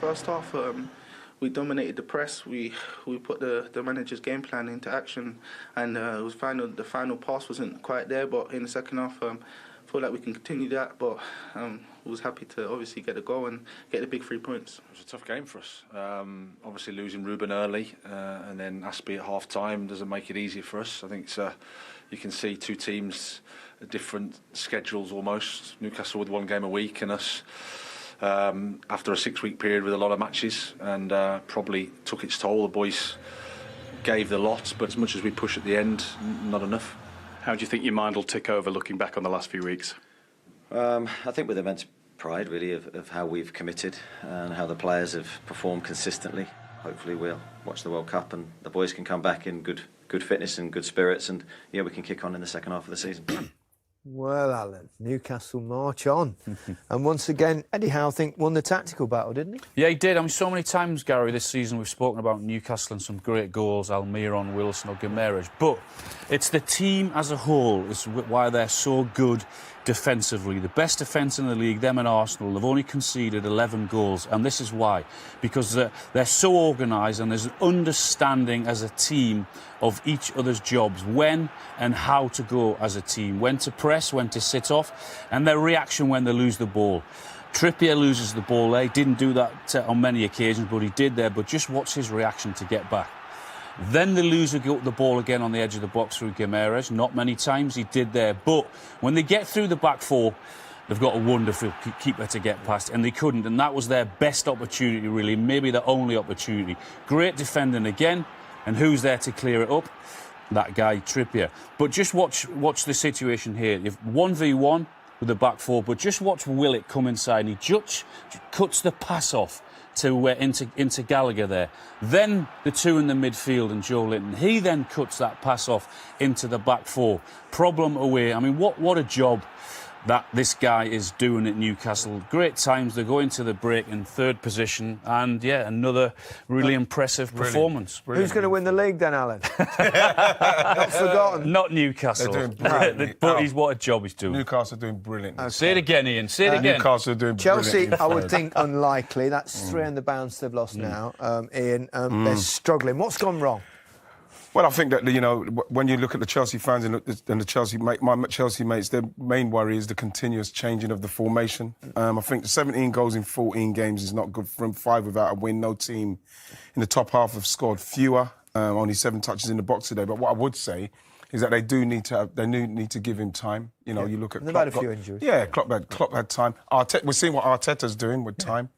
first half. We dominated the press. We put the manager's game plan into action, and it was the final pass wasn't quite there. But in the second half, I feel like we can continue that. But was happy to obviously get a goal and get the big 3 points. It was a tough game for us. Obviously losing Ruben early and then Aspie at half time doesn't make it easier for us. I think it's, you can see two teams, different schedules almost. Newcastle with 1 game a week, and us after a 6-week period with a lot of matches, and probably took its toll. The boys gave the lot, but as much as we push at the end, not enough. How do you think your mind will tick over looking back on the last few weeks? I think with immense pride, really, of how we've committed and how the players have performed consistently. Hopefully we'll watch the World Cup and the boys can come back in good fitness and good spirits, and yeah, we can kick on in the second half of the season. Well, Alan, Newcastle march on. And once again, Eddie Howe, I think, won the tactical battle, didn't he? Yeah, he did. I mean, so many times, Gary, this season we've spoken about Newcastle and some great goals, Almiron, Wilson or Guimaraes. But it's the team as a whole is why they're so good defensively. The best defence in the league, them and Arsenal, they've only conceded 11 goals. And this is why. Because they're so organised and there's an understanding as a team of each other's jobs, when and how to go as a team, when to press, when to sit off, and their reaction when they lose the ball. Trippier loses the ball there. He didn't do that on many occasions, but he did there. But just watch his reaction to get back. Then they lose the ball again on the edge of the box through Guimaraes. Not many times he did there. But when they get through the back four, they've got a wonderful keeper to get past, and they couldn't. And that was their best opportunity, really, maybe the only opportunity. Great defending again, and who's there to clear it up? That guy, Trippier. But just watch the situation here. You've 1v1 with the back four, but just watch Willett come inside, and he just cuts the pass off to into Gallagher there. Then the two in the midfield and Joe Linton. He then cuts that pass off into the back four. Problem away. I mean, what a job that this guy is doing at Newcastle. Great times. They go into the break in 3rd position, and yeah, another really impressive performance. Who's going to win the league then, Alan? Not forgotten. Not Newcastle. They're doing brilliant. But what a job he's doing. Newcastle are doing brilliant. Okay. Say it again, Ian. Say it again. Newcastle are doing Chelsea, brilliant. I would think unlikely. That's 3 on the bounce they've lost now. Ian, they're struggling. What's gone wrong? Well, I think that, you know, when you look at the Chelsea fans and the Chelsea my Chelsea mates, their main worry is the continuous changing of the formation. I think 17 goals in 14 games is not good from 5 without a win. No team in the top half have scored fewer. Only 7 touches in the box today. But what I would say is that they need to give him time. You know, you look at They've had a few injuries. Yeah, Klopp had time. We're seeing what Arteta's doing with time.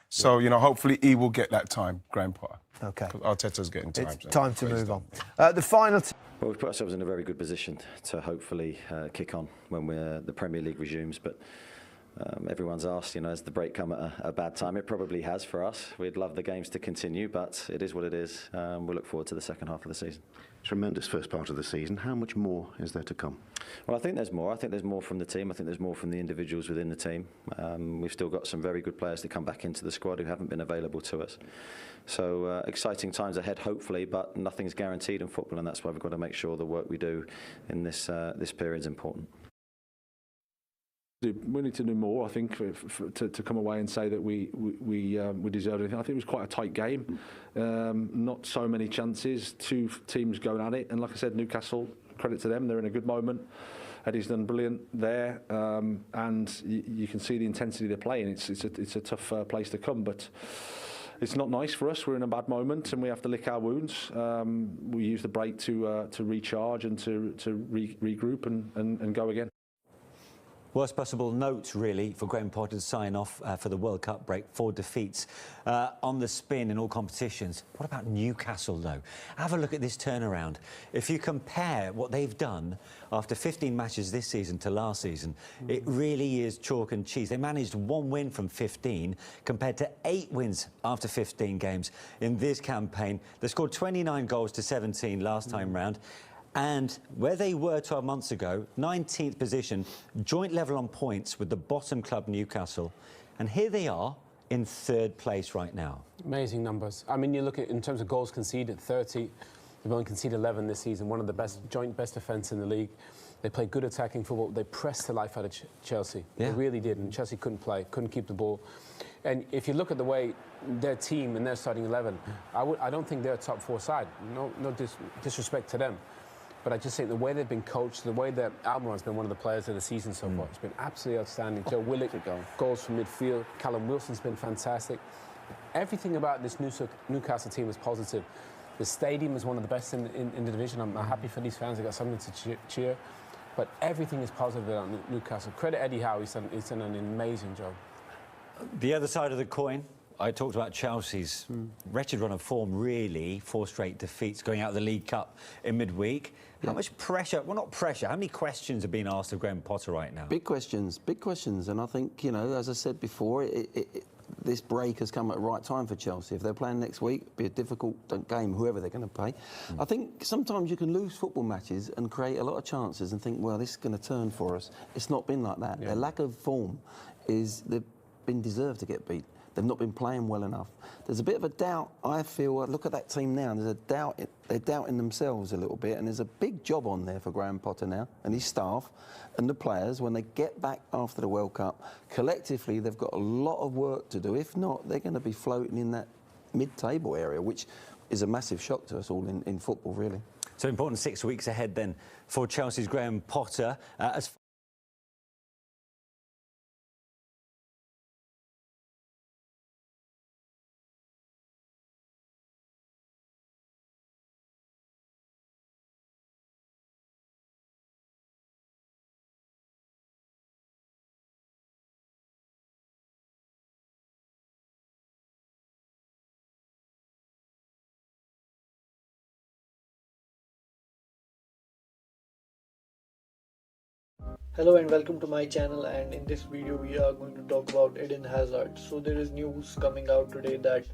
So, you know, hopefully he will get that time, Graham Potter. OK. Arteta's getting time. It's time to move on. The final... Well, we've put ourselves in a very good position to hopefully kick on when the Premier League resumes. But everyone's asked, you know, has the break come at a bad time? It probably has for us. We'd love the games to continue, but it is what it is. We'll look forward to the second half of the season. Tremendous first part of the season. How much more is there to come? Well, I think there's more. I think there's more from the team. I think there's more from the individuals within the team. We've still got some very good players to come back into the squad who haven't been available to us. So exciting times ahead, hopefully, but nothing's guaranteed in football, and that's why we've got to make sure the work we do in this period is important. We need to do more, I think, to come away and say that we deserved anything. I think it was quite a tight game. Not so many chances, 2 teams going at it. And like I said, Newcastle, credit to them, they're in a good moment. Eddie's done brilliant there. And you can see the intensity they're playing. It's a tough place to come, but it's not nice for us. We're in a bad moment and we have to lick our wounds. We use the break to recharge and to regroup and go again. Worst possible note, really, for Graham Potter to sign off for the World Cup break. 4 defeats on the spin in all competitions. What about Newcastle, though? Have a look at this turnaround. If you compare what they've done after 15 matches this season to last season, it really is chalk and cheese. They managed 1 win from 15 compared to 8 wins after 15 games in this campaign. They scored 29 goals to 17 last time round. And where they were 12 months ago, 19th position, joint level on points with the bottom club Newcastle. And here they are in 3rd place right now. Amazing numbers. I mean, you look at in terms of goals conceded, 30. They've only conceded 11 this season, one of the joint best defence in the league. They played good attacking football. They pressed the life out of Chelsea. Yeah. They really did, and Chelsea couldn't keep the ball. And if you look at the way their team and their starting 11, I don't think they're a top 4 side. No disrespect to them. But I just think the way they've been coached, the way that Almiron's been one of the players of the season so far, it's been absolutely outstanding. Joe Willock, goals from midfield. Callum Wilson's been fantastic. Everything about this Newcastle team is positive. The stadium is one of the best in the division. I'm happy for these fans. They've got something to cheer. But everything is positive about Newcastle. Credit Eddie Howe. He's done an amazing job. The other side of the coin, I talked about Chelsea's wretched run of form, really. 4 straight defeats going out of the League Cup in midweek. How much pressure, well, not pressure, how many questions are being asked of Graham Potter right now? Big questions. And I think, you know, as I said before, this break has come at the right time for Chelsea. If they're playing next week, it'll be a difficult game, whoever they're going to play. I think sometimes you can lose football matches and create a lot of chances and think, well, this is going to turn for us. It's not been like that. Their lack of form is they've been deserved to get beat. They've not been playing well enough. There's a bit of a doubt, I feel. Look at that team now. There's a doubt. They're doubting themselves a little bit, and there's a big job on there for Graham Potter now and his staff and the players when they get back after the World Cup. Collectively, they've got a lot of work to do. If not, they're going to be floating in that mid-table area, which is a massive shock to us all in football, really. So important 6 weeks ahead then for Chelsea's Graham Potter. Hello and welcome to my channel, and in this video we are going to talk about Eden Hazard. So there is news coming out today that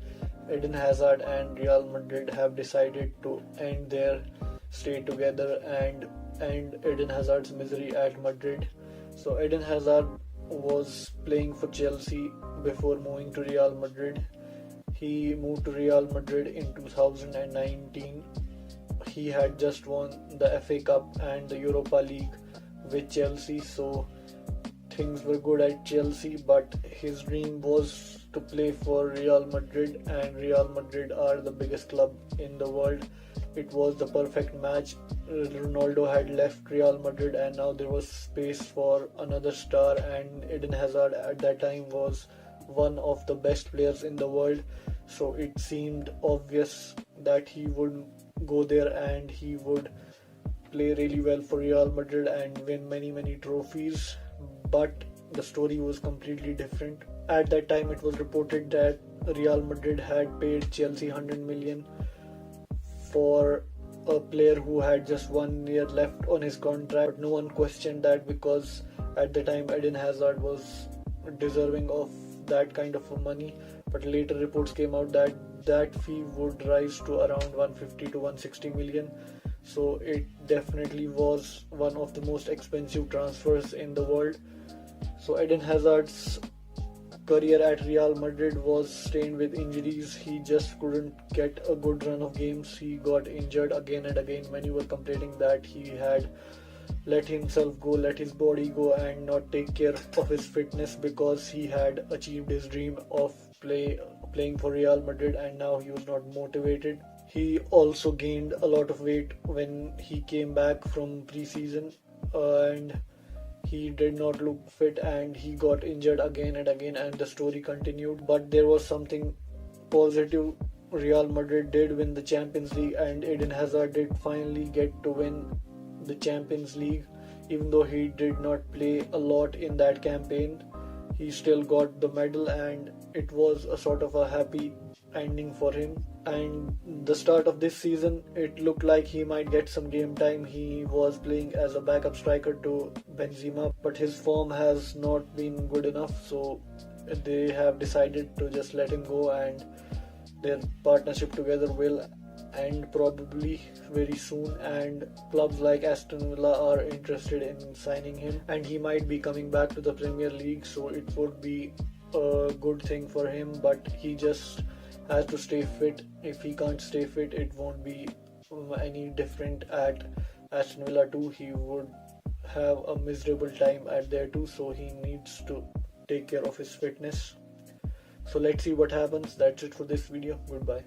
Eden Hazard and Real Madrid have decided to end their stay together and end Eden Hazard's misery at Madrid. So Eden Hazard was playing for Chelsea before moving to Real Madrid. He moved to Real Madrid in 2019. He had just won the FA Cup and the Europa League with Chelsea, so things were good at Chelsea, but his dream was to play for Real Madrid, and Real Madrid are the biggest club in the world. It was the perfect match. Ronaldo had left Real Madrid and now there was space for another star, and Eden Hazard at that time was one of the best players in the world, so it seemed obvious that he would go there and he would play really well for Real Madrid and win many trophies. But the story was completely different. At that time it was reported that Real Madrid had paid Chelsea 100 million for a player who had just 1 year left on his contract, but no one questioned that because at the time Eden Hazard was deserving of that kind of money. But later reports came out that that fee would rise to around 150 to 160 million. So it definitely was one of the most expensive transfers in the world. So Eden Hazard's career at Real Madrid was stained with injuries. He just couldn't get a good run of games. He got injured again and again. Many were complaining that he had let himself go, let his body go and not take care of his fitness because he had achieved his dream of playing for Real Madrid, and now he was not motivated. He also gained a lot of weight when he came back from pre-season and he did not look fit and he got injured again and again, and the story continued. But there was something positive. Real Madrid did win the Champions League and Eden Hazard did finally get to win the Champions League. Even though he did not play a lot in that campaign, he still got the medal and it was a sort of a happy ending for him. And the start of this season, it looked like he might get some game time. He was playing as a backup striker to Benzema, but his form has not been good enough, so they have decided to just let him go, and their partnership together will end probably very soon, and clubs like Aston Villa are interested in signing him, and he might be coming back to the Premier League, so it would be a good thing for him, but he just has to stay fit. If he can't stay fit, it won't be any different at Aston Villa too. He would have a miserable time at there too, so he needs to take care of his fitness. So let's see what happens. That's it for this video. Goodbye.